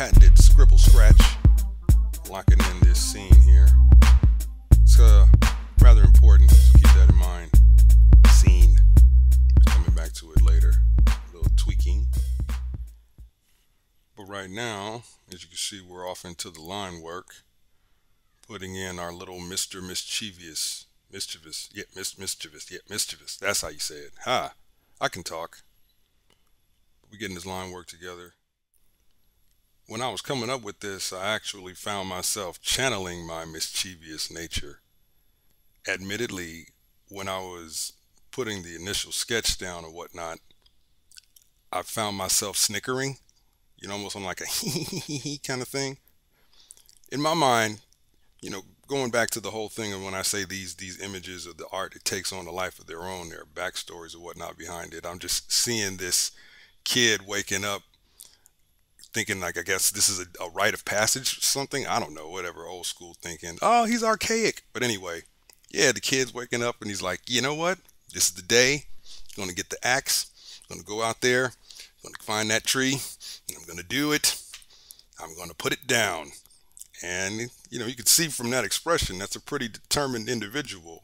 patented scribble scratch, locking in this scene here. It's rather important, so keep that in mind. Scene. Coming back to it later. A little tweaking. But right now, as you can see, we're off into the line work, putting in our little Mr. Mischievous. Mischievous. That's how you say it. Ha! I can talk. We're getting this line work together. When I was coming up with this, I actually found myself channeling my mischievous nature. Admittedly, when I was putting the initial sketch down or whatnot, I found myself snickering, almost on like a hee kind of thing. In my mind, going back to the whole thing, and when I say these images of the art, it takes on a life of their own. There are backstories or whatnot behind it. I'm just seeing this kid waking up thinking like, I guess this is a rite of passage or something. I don't know, whatever, old school thinking. Oh, he's archaic. But anyway, yeah, the kid's waking up and he's like, you know what? This is the day. I'm going to get the axe. I'm going to go out there. I'm going to find that tree. And I'm going to do it. I'm going to put it down. And, you can see from that expression, that's a pretty determined individual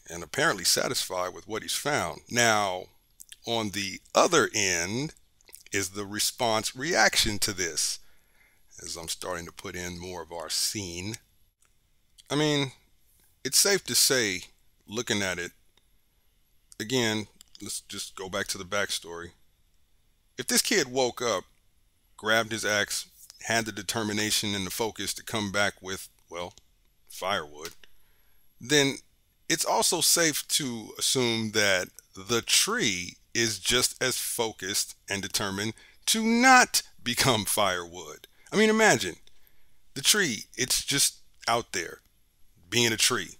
and apparently satisfied with what he's found. Now, on the other end is the response reaction to this, as I'm starting to put in more of our scene. I mean, it's safe to say, looking at it, again, let's just go back to the backstory. If this kid woke up, grabbed his axe, had the determination and the focus to come back with, well, firewood, then it's also safe to assume that the tree is just as focused and determined to not become firewood. I mean, imagine the tree, it's just out there being a tree.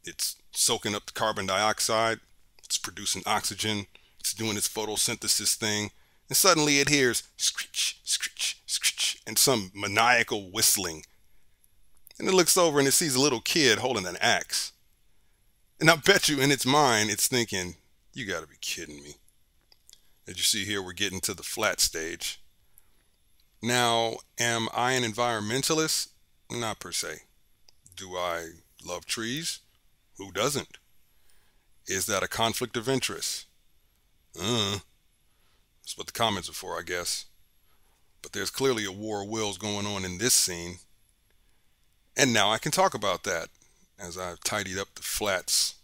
It's soaking up the carbon dioxide, it's producing oxygen, it's doing its photosynthesis thing, and suddenly it hears screech, screech, screech, and some maniacal whistling. And it looks over and it sees a little kid holding an axe. And I bet you in its mind, it's thinking, you gotta be kidding me. As you see here, we're getting to the flat stage. Now, am I an environmentalist? Not per se. Do I love trees? Who doesn't? Is that a conflict of interest? That's what the comments are for, I guess. But there's clearly a war of wills going on in this scene. And now I can talk about that as I've tidied up the flats.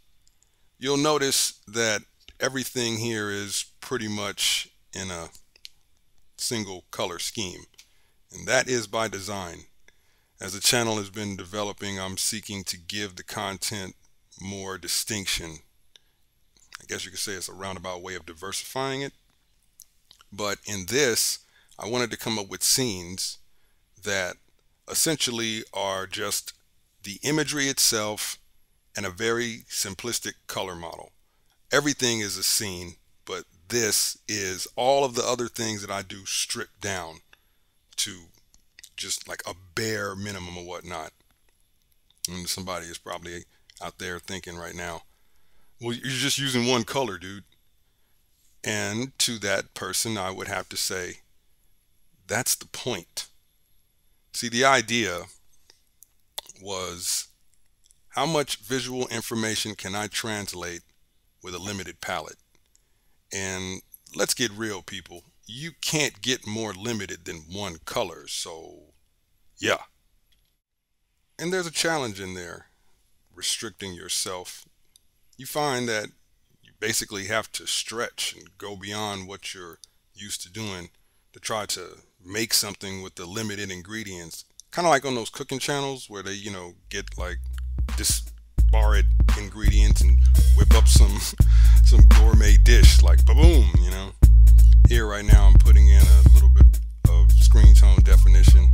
You'll notice that everything here is pretty much in a single color scheme. And that is by design. As the channel has been developing, I'm seeking to give the content more distinction. I guess you could say it's a roundabout way of diversifying it. But in this, I wanted to come up with scenes that essentially are just the imagery itself and a very simplistic color model. Everything is a scene, but this is all of the other things that I do stripped down to just like a bare minimum or whatnot. And somebody is probably out there thinking right now, well, you're just using one color, dude. And to that person, I would have to say, that's the point. See, the idea was, how much visual information can I translate with a limited palette? And let's get real, people. You can't get more limited than one color, so yeah. And there's a challenge in there, restricting yourself. You find that you basically have to stretch and go beyond what you're used to doing to try to make something with the limited ingredients. Kind of like on those cooking channels where they, get like disparate ingredients and whip up some gourmet dish like ba-boom, Here right now I'm putting in a little bit of screen tone definition,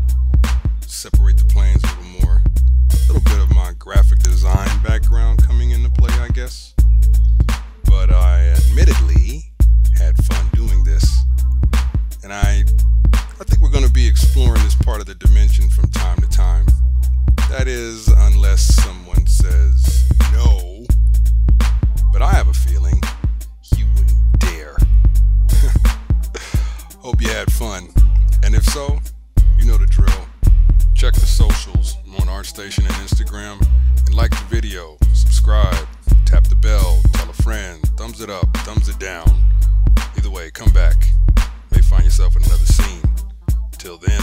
separate the planes a little more. A little bit of my graphic design background coming into play, I guess. But I admittedly had fun doing this. And I think we're going to be exploring this part of the dimension from time to time. That is, unless someone says no. But I have a feeling you wouldn't dare. Hope you had station and Instagram, and like the video, subscribe, tap the bell, tell a friend, thumbs it up, thumbs it down. Either way, come back. You may find yourself in another scene. Till then,